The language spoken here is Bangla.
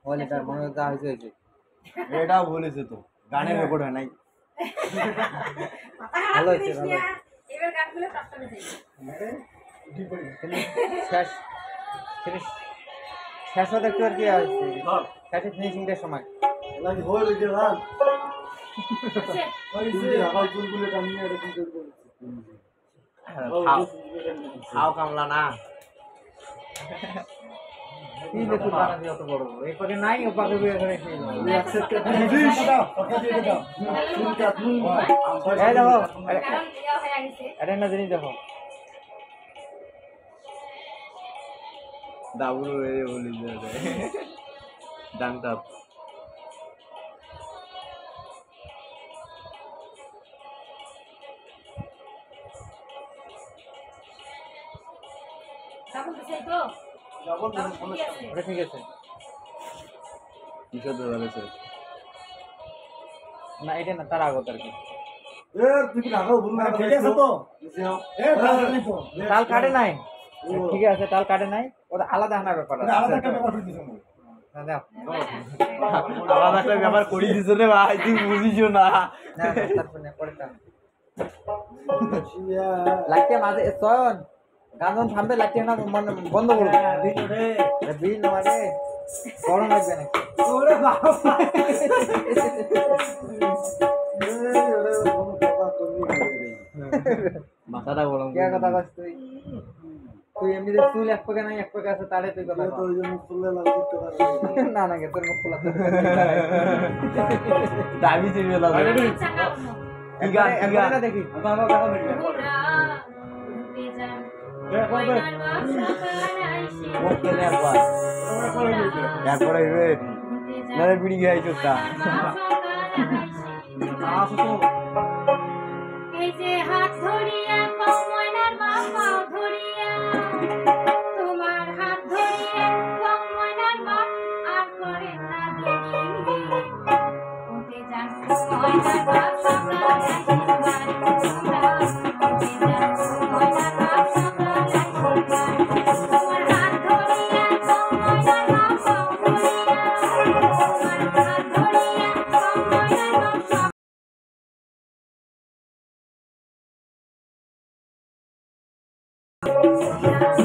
ওয়ালিটার মনে হচ্ছে হয়েছে এটাও বলেছে তো গানের রেকর্ড হয় নাই ভালো হয়েছে ভালো এবার গানগুলো প্রাপ্ত হয়েছে শেষ ফিনিশ শেষ হতে একটু আর কি হয়েছে শেষে ফিনিশিংটার সময় লাগি হয়ে গেছে গান আছে তুমি আবার চুলগুলো টানিয়ে এটা কি করবে খাও কামলা না কি দেখো বানাবি অত বড় বড় এই পাকে নাই ও পাকে বিয়ে করে খেয়ে দাও এই দেখো কারণ দেওয়া হয়ে গেছে এটা না জানি দেখো ডাবল হয়ে বলি ডাংটা তখন দিছে তো ডাবল ঠিক আছে ওটা ঠিক আছে কিসের ধরে আছে না এটা না তার আগত আর কি এ তুই কি রাখাও ভুল না ঠিক আছে তো এ তাল কাটে নাই ঠিক আছে তাল কাটে নাই ওটা আলাদা আনা ব্যাপার আছে আলাদা একটা ব্যাপার দিছ না দাও আলাদা একটা ব্যাপার করে দিছ রে ভাই তুই বুঝিছো না না তারপর না পরেটা লাগতে মাঝে সয়ন গান থামবে লাগতে না মানে বন্ধ করবো বিল মানে গরম লাগবে না ওরে বাবা মাথাটা গরম কে কথা কস তুই তুই এমনিতে চুল এক পাকে নাই এক পাকে আছে তারে তুই কথা তো ওই জন্য ফুলে লাগতে পারে না না গে তোর মুখ খোলা দাবি চিবে লাগে চাকা কি গান কি গান না দেখি বাবা কথা বলি ওকে নে একবার একবার আইবে না রে বিড়ি খাইছো তা এই যে হাত ধরিয়া কময়নার বাবা ধরিয়া তোমার হাত ধরিয়া কময়নার বাপ আর করে না দেরি উঠে যান কময়নার বাপ সকাল আশীর্বাদ উঠে যান কময়নার বাপ সকাল আশীর্বাদ তোমার হাত ধরিয়া কময়নার বাপ ধরিয়া তোমার হাত ধরিয়া কময়নার বাপ Yeah.